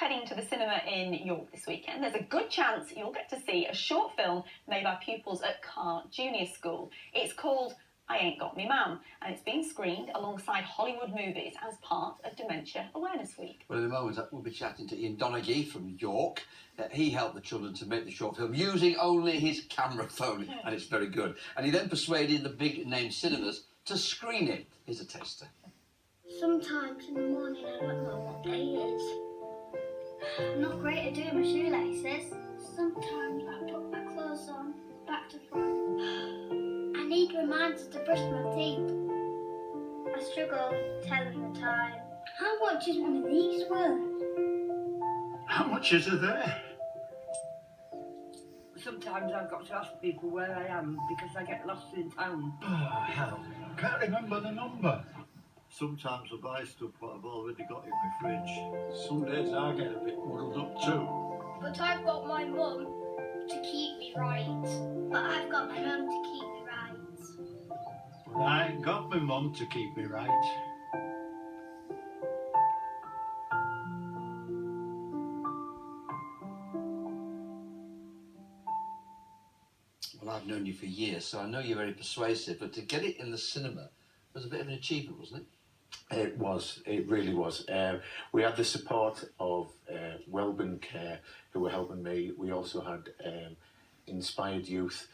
heading to the cinema in York this weekend, there's a good chance you'll get to see a short film made by pupils at Carr Junior School. It's called I Ain't Got Me Mum, and it's being screened alongside Hollywood movies as part of Dementia Awareness Week. Well, in a moment, we'll be chatting to Donaghy from York. He helped the children to make the short film using only his camera phone, and it's very good. And he then persuaded the big-name cinemas to screen it. Here's a taster. Sometimes in the morning I don't know what day it is. I'm not great at doing my shoelaces. Sometimes I put my clothes on back to front. I need reminders to brush my teeth. I struggle telling the time. How much is one of these worth? How much is it there? Sometimes I've got to ask people where I am because I get lost in town. Oh, hell. Can't remember the number. Sometimes I buy stuff what I've already got in my fridge. Some days I get a bit muddled up too. But I've got my mum to keep me right. But I've got my mum to keep me right. But I ain't got my mum to keep me right. Well, I've known you for years, so I know you're very persuasive, but to get it in the cinema was a bit of an achievement, wasn't it? It was, it really was. We had the support of Wellburn Care, who were helping me. We also had Inspired Youth,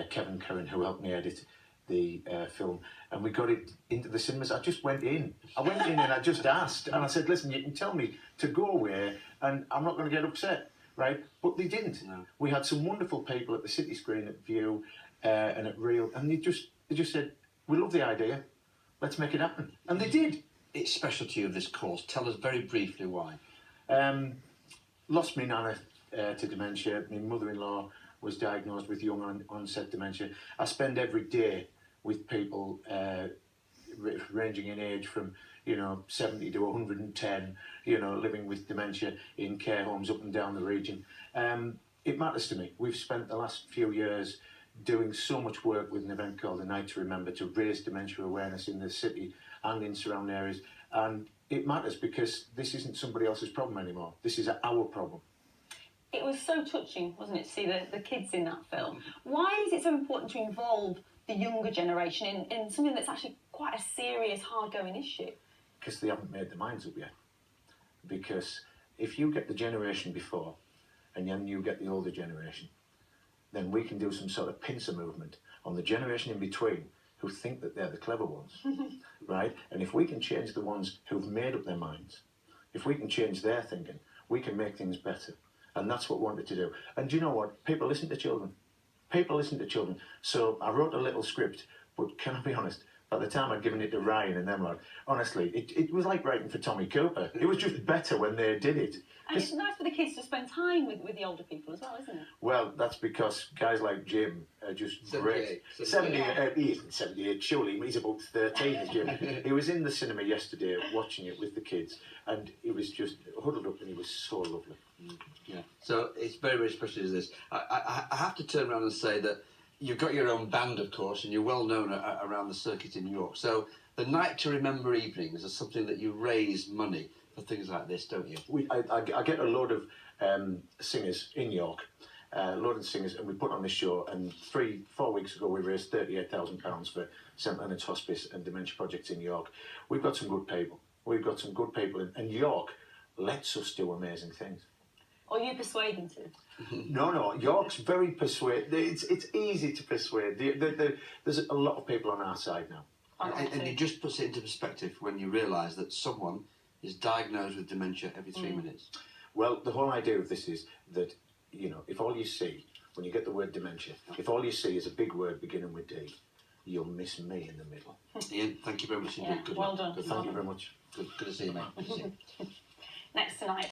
Kevin Curran, who helped me edit the film, and we got it into the cinemas. I just went in. I went in and I just asked, and I said, listen, you can tell me to go away, and I'm not going to get upset, right? But they didn't. No. We had some wonderful people at the city screen at View and at Real, and they just said, we love the idea. Let's make it happen. And they did. It's special to you, this course. Tell us very briefly why. Lost my nana to dementia. My mother-in-law was diagnosed with young onset dementia. I spend every day with people ranging in age from 70 to 110, living with dementia in care homes up and down the region. It matters to me. We've spent the last few years doing so much work with an event called The Night to Remember to raise dementia awareness in the city and in surrounding areas. And it matters because this isn't somebody else's problem anymore. This is our problem. It was so touching, wasn't it, to see the kids in that film? Why is it so important to involve the younger generation in something that's actually quite a serious, hard-going issue? Because they haven't made their minds up yet. Because if you get the generation before and then you get the older generation, then we can do some sort of pincer movement on the generation in between who think that they're the clever ones, right? And if we can change the ones who've made up their minds, if we can change their thinking, we can make things better. And that's what we wanted to do. And do you know what? People listen to children. People listen to children. So I wrote a little script, but can I be honest? By the time I'd given it to Ryan and them, honestly, it was like writing for Tommy Cooper. It was just better when they did it. And it's nice for the kids to spend time with the older people as well, isn't it? Well, that's because guys like Jim are just great. 78, he isn't 78, surely. He's about 13, is Jim. He was in the cinema yesterday watching it with the kids, and he was just huddled up and he was so lovely. Yeah. So it's very, very special as this. I have to turn around and say that you've got your own band, of course, and you're well known around the circuit in York. So the Night to Remember evenings are something that you raise money for things like this, don't you? I get a load of singers in York, a load of singers, and we put on this show. And 4 weeks ago, we raised £38,000 for St Leonard's Hospice and dementia projects in York. We've got some good people. We've got some good people, and York lets us do amazing things. Or you persuade them to? No, York's very persuasive. It's easy to persuade. There's a lot of people on our side now. And it just puts it into perspective when you realise that someone is diagnosed with dementia every 3 minutes. Well, the whole idea of this is that, if all you see, when you get the word dementia, if all you see is a big word beginning with D, you'll miss me in the middle. Ian, thank you very much indeed. Yeah, well done. Thank you very much. Good to see you, mate. Good to see you. Next tonight.